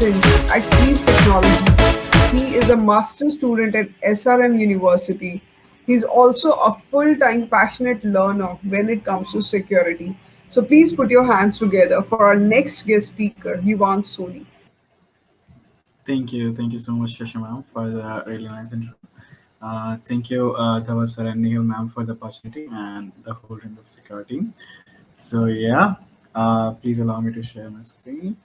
student at KLEAP Technologies. He is a master student at SRM University. He's also a full-time passionate learner when it comes to security. So please put your hands together for our next guest speaker, Yuvank Soni. Thank you. Thank you so much, Shashi ma'am, for the really nice intro. Thank you, Dhawal sir and Nihal ma'am, for the opportunity and the whole range of security. So, yeah, please allow me to share my screen.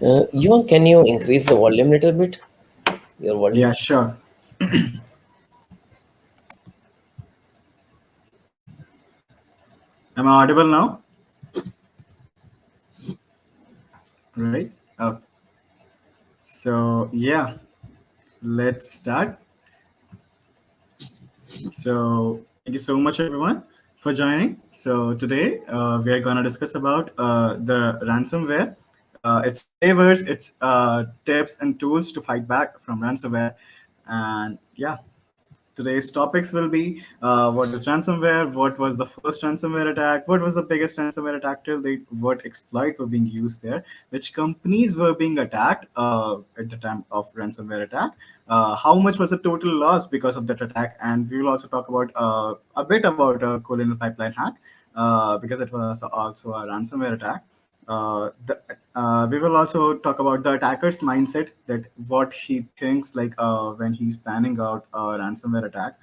Yuvan, can you increase the volume a little bit? Your volume. Yeah, sure. Am I audible now? Right? Okay. So, yeah, let's start. So, thank you so much, everyone, for joining. So, today we are going to discuss about the ransomware, its flavors, its tips and tools to fight back from ransomware. And yeah, today's topics will be what is ransomware, what was the first ransomware attack, what was the biggest ransomware attack till date, what exploit were being used there, which companies were being attacked at the time of ransomware attack, how much was the total loss because of that attack, and we will also talk about a bit about a Colonial pipeline hack because it was also a ransomware attack. We will also talk about the attacker's mindset, that what he thinks like when he's planning out a ransomware attack.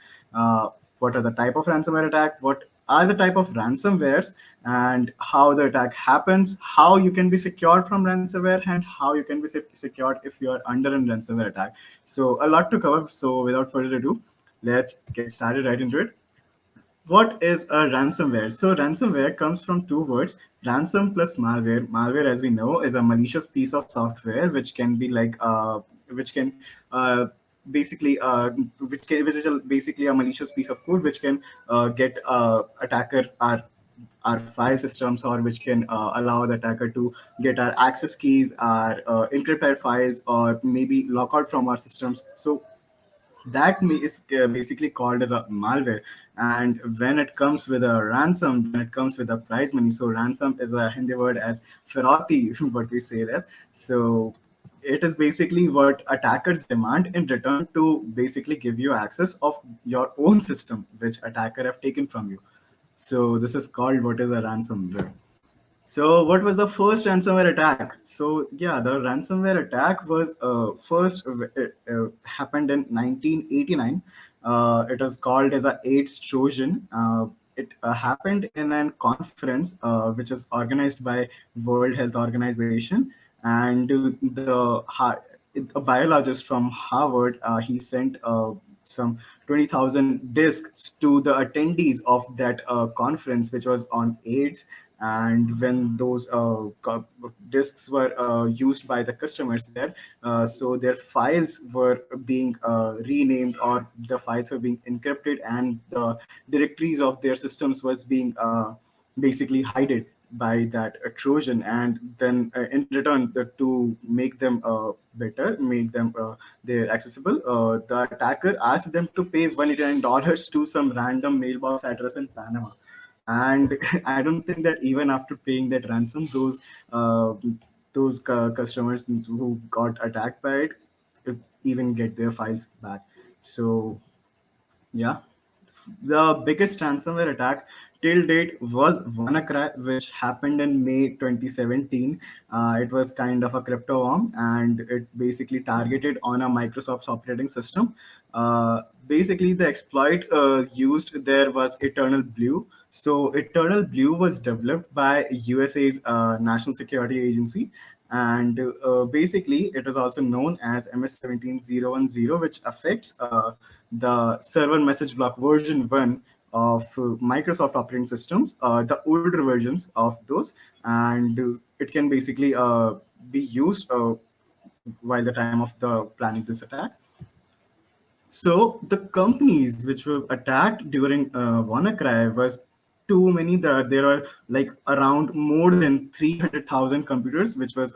What are the type of ransomware attack? What are the type of ransomwares, and how the attack happens? How you can be secured from ransomware, and how you can be secured if you are under a ransomware attack. So a lot to cover. So without further ado, let's get started right into it. What is a ransomware? So ransomware comes from two words: ransom plus malware. Malware, as we know, is a malicious piece of software which can be like which can basically which is basically a malicious piece of code which can get attacker our file systems, or which can allow the attacker to get our access keys, our encrypt our files, or maybe lock out from our systems. So that is basically called as a malware. And when it comes with a ransom, when it comes with a prize money, so ransom is a Hindi word as ferrati, what we say there. So it is basically what attackers demand in return to basically give you access of your own system which attacker have taken from you. So this is called what is a ransomware. So, what was the first ransomware attack? So, yeah, the ransomware attack was first happened in 1989. It was called as a AIDS Trojan. It happened in a conference which is organized by World Health Organization, and a biologist from Harvard, he sent some 20,000 discs to the attendees of that conference, which was on AIDS. And when those discs were used by the customers there, so their files were being renamed, or the files were being encrypted, and the directories of their systems was being basically hidden by that Trojan. And then in return, to make them better, make them they're accessible, the attacker asked them to pay $189 to some random mailbox address in Panama. And I don't think that even after paying that ransom, uh, those customers who got attacked by it even get their files back. So yeah, the biggest ransomware attack till date was WannaCry, which happened in May 2017. It was kind of a crypto worm, and it basically targeted on a Microsoft's operating system. Basically, the exploit used there was Eternal Blue. So, Eternal Blue was developed by USA's National Security Agency, and basically it is also known as MS-17010, which affects the server message block version 1 of Microsoft operating systems, the older versions of those. And it can basically be used while the time of the planning this attack. So the companies which were attacked during WannaCry was too many. There are like around more than 300,000 computers which was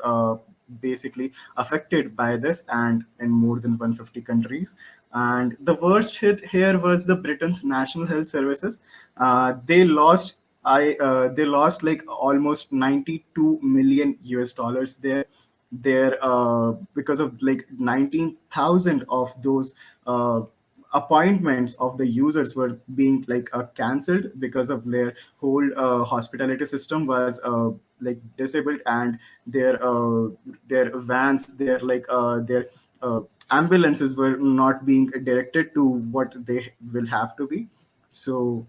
basically affected by this, and in more than 150 countries. And the worst hit here was the Britain's National Health Services. They lost I they lost like almost 92 million US dollars there because of like 19,000 of those appointments of the users were being like cancelled because of their whole hospitality system was like disabled, and their vans, their ambulances were not being directed to what they will have to be. So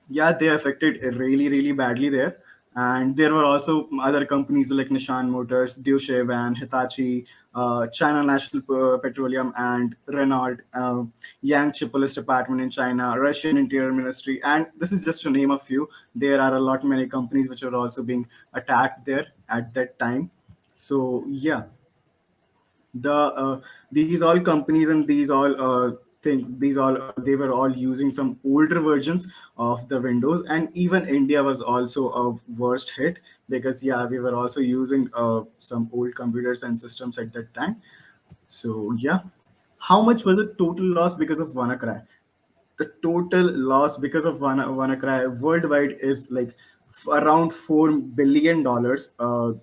yeah, they affected really, really badly there. And there were also other companies like Nissan Motors, Deutsche Bahn, Hitachi, China National Petroleum, and Renault, Yangtze Police Department in China, Russian Interior Ministry, and this is just to name a few. There are a lot many companies which are also being attacked there at that time. So yeah, these all companies and these all things, these all they were all using some older versions of the Windows, and even India was also a worst hit because yeah, we were also using some old computers and systems at that time. So yeah, how much was the total loss because of WannaCry? The total loss because of WannaCry worldwide is like around $4 billion.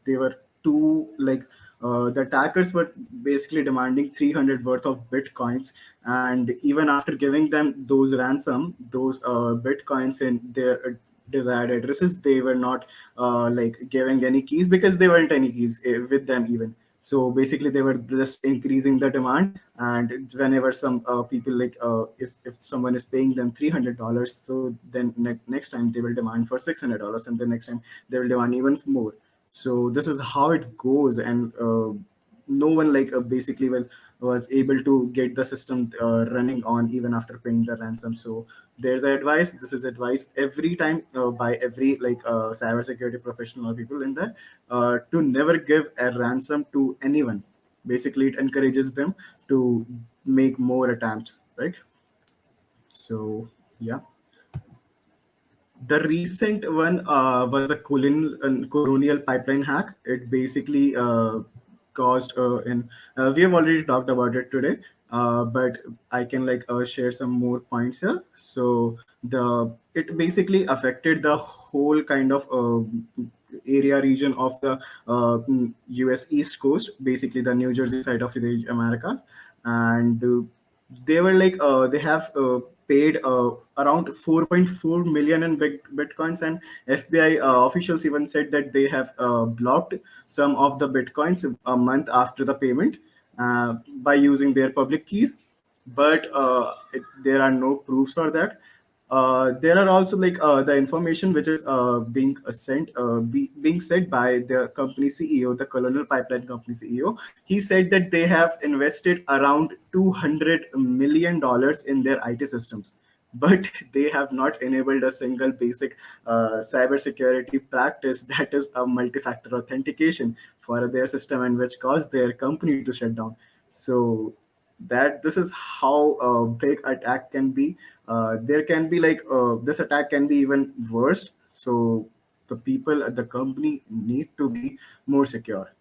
They were too like the attackers were basically demanding 300 worth of bitcoins, and even after giving them those ransom, those bitcoins in their desired addresses, they were not like giving any keys because there weren't any keys with them even. So basically they were just increasing the demand, and whenever some people like if someone is paying them $300, so then next time they will demand for $600, and the next time they will demand even more. So this is how it goes, and no one like basically was able to get the system running on even after paying the ransom. So there's advice, this is advice every time by every like cybersecurity professional or people in there, to never give a ransom to anyone. Basically it encourages them to make more attempts, right? So yeah, the recent one was the colonial pipeline hack. It basically caused in we have already talked about it today, but I can like share some more points here. So the it basically affected the whole kind of area region of the US East Coast, basically the New Jersey side of the Americas, and they were like they have paid around 4.4 million in bitcoins, and FBI officials even said that they have blocked some of the bitcoins a month after the payment by using their public keys. But there are no proofs for that. There are also like the information which is being said by the company CEO, the Colonial Pipeline Company CEO. He said that they have invested around $200 million in their IT systems, but they have not enabled a single basic cybersecurity practice, that is a multi-factor authentication for their system, and which caused their company to shut down. So that this is how big attack can be. There can be like this attack can be even worse. So the people at the company need to be more secure.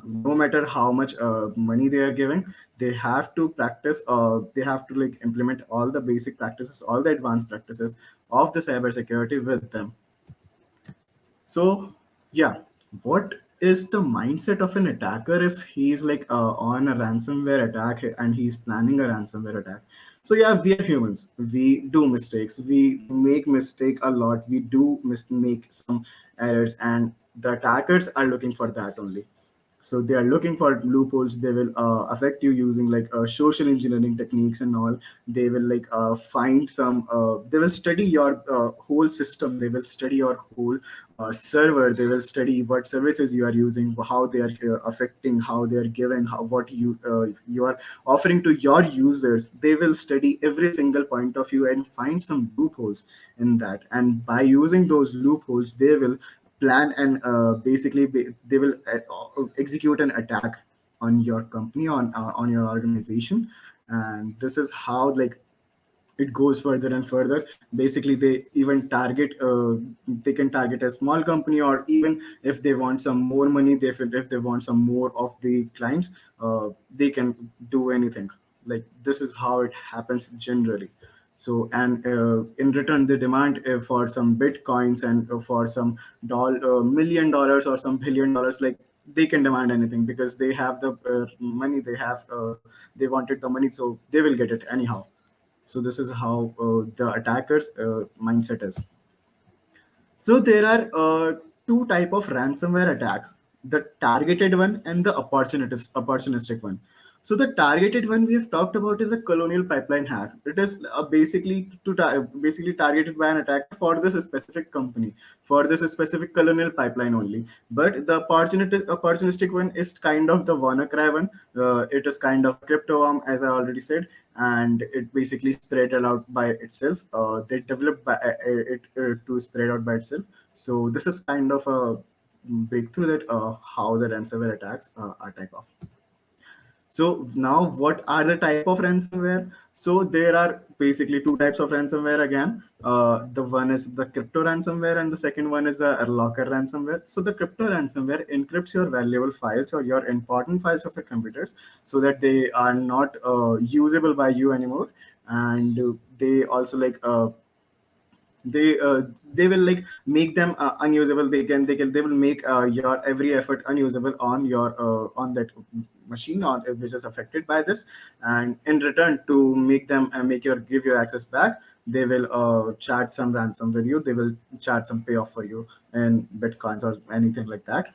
No matter how much money they are giving, they have to practice. They have to like implement all the basic practices, all the advanced practices of the cybersecurity with them. So, yeah, what is the mindset of an attacker if he's like on a ransomware attack and he's planning a ransomware attack? So, yeah, we are humans. We do mistakes. We make mistake a lot. We do make some errors, and the attackers are looking for that only. So they are looking for loopholes. They will affect you using like social engineering techniques and all. They will like find some they will study your whole system. They will study your whole server. They will study what services you are using, how they are affecting, how they are giving, how what you are offering to your users. They will study every single point of view and find some loopholes in that, and by using those loopholes they will plan and they will execute an attack on your company, on your organization. And this is how like it goes further and further. Basically they even target they can target a small company, or even if they want some more money, if they want some more of the clients, they can do anything. Like this is how it happens generally. So, and in return, they demand for some bitcoins and for some $1 million or some $1 billion. Like they can demand anything because they have the money. They wanted the money, so they will get it anyhow. So this is how the attacker's mindset is. So there are two type of ransomware attacks: the targeted one and the opportunistic one. So the targeted one we have talked about is a Colonial pipeline hack. It is basically targeted by an attacker for this specific company, for this specific Colonial pipeline only. But the opportunistic one is kind of the WannaCry one. It is kind of a crypto arm, as I already said, and it basically spread it out by itself. They developed it to spread out by itself. So this is kind of a breakthrough that how the ransomware attacks are type of. So now, what are the type of ransomware? So there are basically two types of ransomware again. The one is the crypto ransomware, and the second one is the locker ransomware. So the crypto ransomware encrypts your valuable files or your important files of your computers so that they are not usable by you anymore, and they also they will like make them unusable. They will make your every effort unusable on your on that machine or which is affected by this, and in return to make them make your give your access back, they will charge some ransom with you. They will charge some payoff for you in bitcoins or anything like that.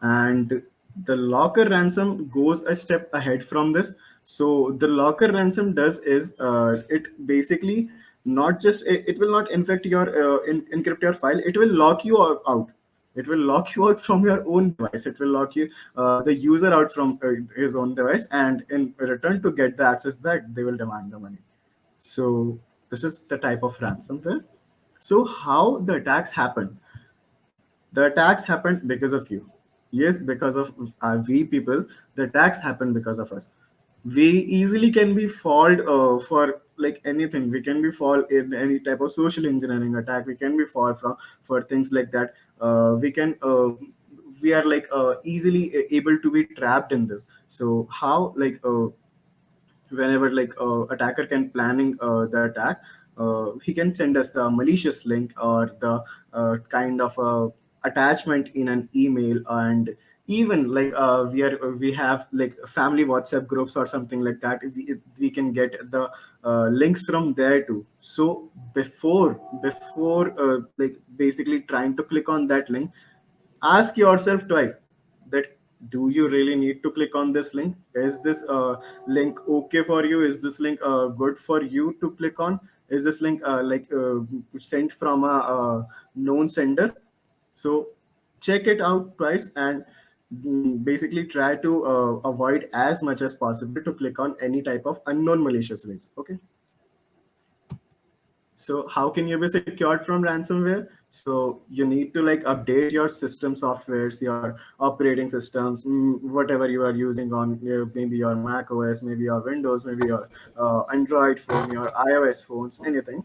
And the locker ransom goes a step ahead from this. So the locker ransom does is it basically not just it will not infect your encrypt your file. It will lock you out. It will lock you out from your own device. It will lock you the user out from his own device, and in return to get the access back, they will demand the money. So this is the type of ransomware. So how the attacks happen? The attacks happened because of you. Yes, because of we people. The attacks happen because of us. We easily can be fault for like anything. We can be fault in any type of social engineering attack. We can be fault from for things like that. We are like easily able to be trapped in this. So how whenever attacker can planning the attack, he can send us the malicious link or the kind of attachment in an email. And even we have like family WhatsApp groups or something like that. We can get the links from there too. So before basically trying to click on that link, ask yourself twice that do you really need to click on this link? Is this link okay for you? Is this link good for you to click on? Is this link sent from a known sender? So check it out twice, and basically try to avoid as much as possible to click on any type of unknown malicious links. Okay. So how can you be secured from ransomware? So you need to like update your system softwares, your operating systems, whatever you are using on maybe your Mac OS, maybe your Windows, maybe your Android phone, your iOS phones, anything.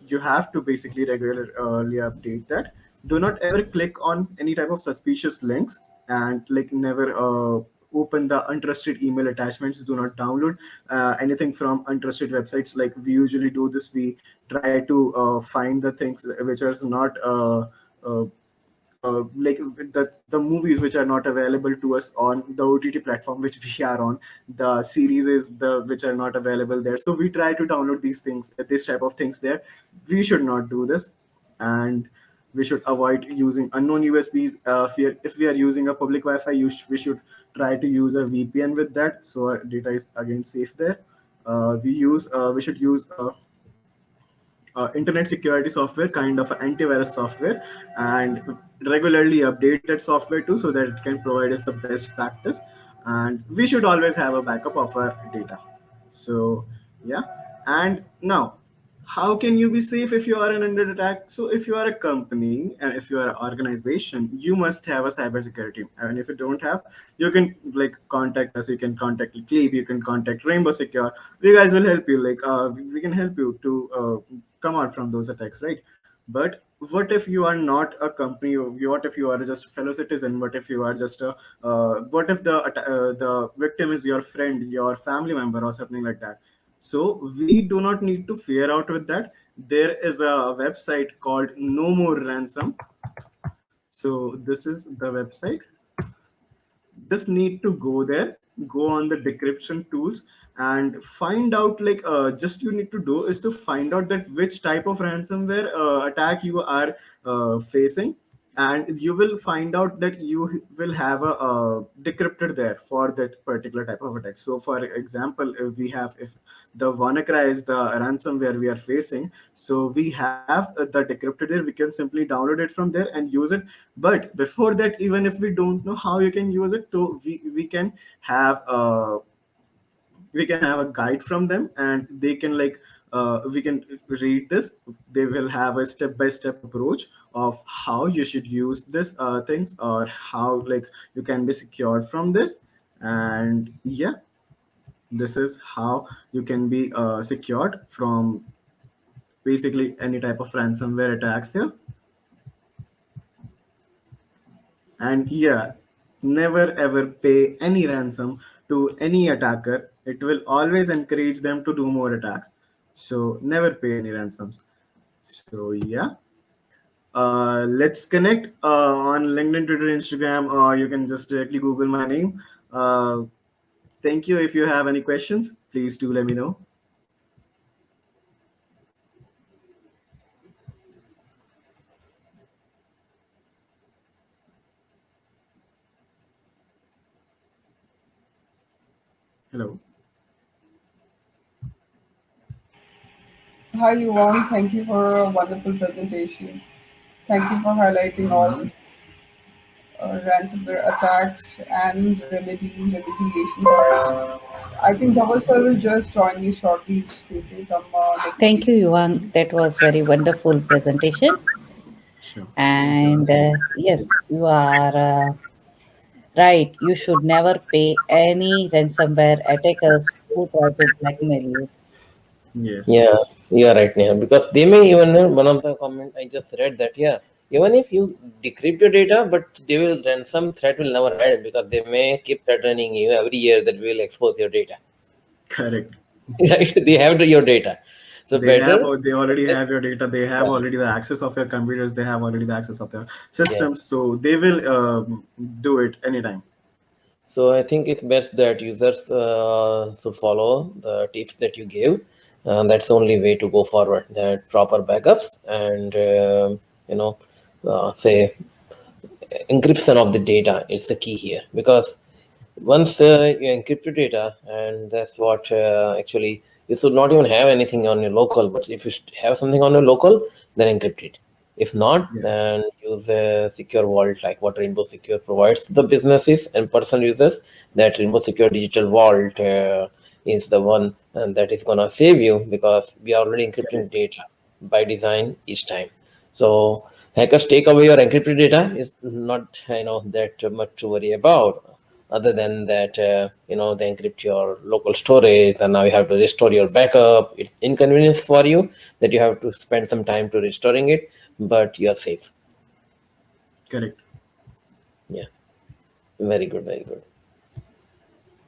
You have to basically regularly update that. Do not ever click on any type of suspicious links, and like never open the untrusted email attachments. Do not download anything from untrusted websites. Like we usually do this, we try to find the things which are not uh, like the movies which are not available to us on the OTT platform which we are on. The series is the which are not available there, so we try to download these things, this type of things there. We should not do this, and we should avoid using unknown USBs. If we are using a public Wi-Fi, we should try to use a VPN with that, so our data is again safe there. We should use internet security software, kind of antivirus software, and regularly update that software too, so that it can provide us the best practice. And we should always have a backup of our data. So yeah. And now, how can you be safe if you are under attack? So if you are a company and if you are an organization, you must have a cybersecurity team. And if you don't have, you can like contact us. You can contact KLEAP. You can contact Rainbow Secure. We guys will help you. We can help you to come out from those attacks, right? But what if you are not a company? What if you are just a fellow citizen? What if you are just a what if the victim is your friend, your family member, or something like that? So we do not need to fear out with that. There is a website called No More Ransom. So this is the website. Just need to go there, go on the decryption tools, and find out, like, just you need to do is to find out that which type of ransomware attack you are facing, and you will find out that you will have a decryptor there for that particular type of attack. So for example, if the WannaCry is the ransomware we are facing, so we have the decryptor there. We can simply download it from there and use it. But before that, even if we don't know how you can use it, so we can have a guide from them, and they can, like, we can read this. They will have a step by step approach of how you should use this things, or how, like, you can be secured from this. And yeah, this is how you can be secured from basically any type of ransomware attacks here. And yeah, never ever pay any ransom to any attacker. It will always encourage them to do more attacks. So never pay any ransoms. So yeah, let's connect on LinkedIn, Twitter, Instagram, or you can just directly Google my name. Thank you. If you have any questions, please do let me know. Hello. Hi, Yuvank. Thank you for a wonderful presentation. Thank you for highlighting all Mhm. ransomware attacks and remedies, remediation part. I think Dhaval sir will just join you shortly. He's facing some Thank you, network Yuvan. That was very wonderful presentation. Sure. Thank you. And yes, you are right. You should never pay any ransomware attackers who try to blackmail you. Yes. Yeah, you are right, Neha. Because they may even one of the comment I just read that yeah, even if you decrypt your data, but they will ransom threat will never end because they may keep threatening you every year that we will expose your data. Correct. Right? They have your data, so They better. have, or they already Just, have your data. They have yeah. already the access of your computers. They have already the access of their systems. Yes. So they will do it anytime. So I think it's best that users should follow the tips that you give. That's the only way to go forward. That proper backups and you know, say encryption of the data is the key here because once you encrypt your data, and that's what actually you should not even have anything on your local. But if you have something on your local, then encrypt it. If not, Yeah. then use a secure vault like what Rainbow Secure provides to the businesses and personal users. That Rainbow Secure Digital Vault is the one and that is gonna save you because we are already encrypting Correct. data by design each time. So hackers take away your encrypted data is not that much to worry about other than that they encrypt your local storage and now you have to restore your backup. It's inconvenience for you that you have to spend some time to restoring it, but you're safe. Correct. Yeah, very good, very good.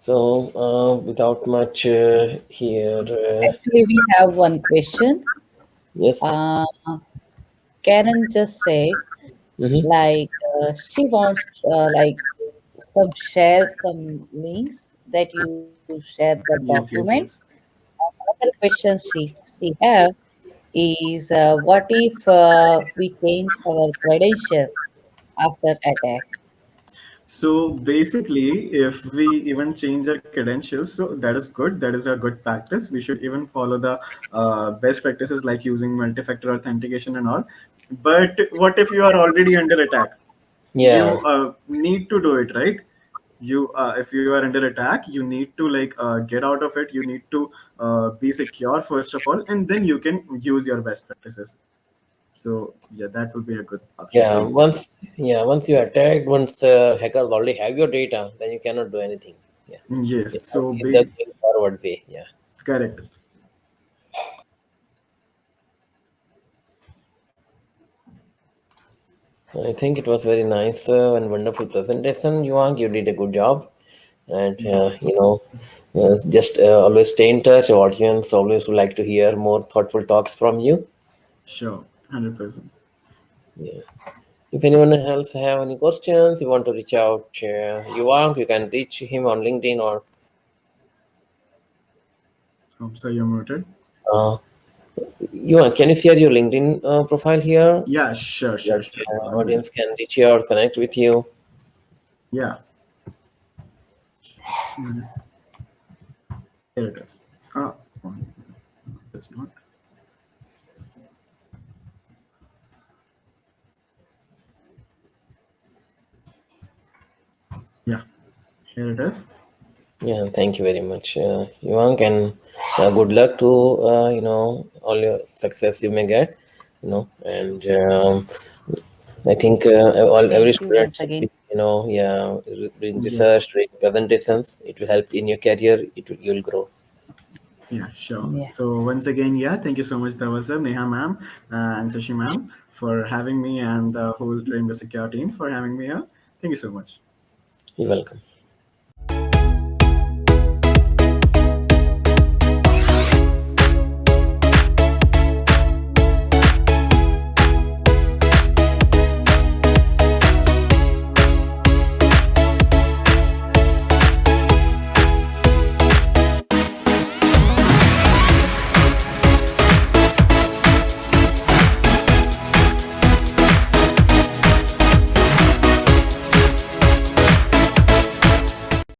So without much here Actually, we have one question. yes. Uh, Karen just said, Hmm. like, she wants, some share some links that you share the Yes. documents. Yes. Yes. Another question she have is, what if we change our credential after attack? So basically, if we even change our credentials, so that is good. That is a good practice. We should even follow the best practices like using multi-factor authentication and all. But what if you are already under attack? Yeah. You need to do it, right? You if you are under attack, you need to, like, get out of it. You need to be secure first of all, and then you can use your best practices. So yeah, that would be a good option Yeah, for you. once you attacked, once the hackers already have your data, then you cannot do anything. Yeah, Yes. it So is the be going forward way. Yeah, correct. I think it was very nice and wonderful presentation, Yuang. You did a good job, And Yes. just always stay in touch. Our audience always would like to hear more thoughtful talks from you. Sure. 100%. Yeah. If anyone else have any questions, you want to reach out, you can reach him on LinkedIn or So you're muted. uh, can you share your LinkedIn profile here? Yeah, sure, That sure, sure. 1 minute. audience can reach you or connect with you. Yeah, mm, here it is. Oh, one, it's not. Yeah, here it is. Yeah, thank you very much, Yuvank, and good luck to all your success you may get. And I think every Thank you student once should again. be, yeah, doing Yeah, research, doing presentations. It will help in your career. You'll grow. yeah, sure. Yeah. So once again, yeah, thank you so much, Dawal sir, Neha ma'am, and Sashi ma'am for having me, and the whole Rainbow Secure team for having me here. Thank you so much. You're welcome.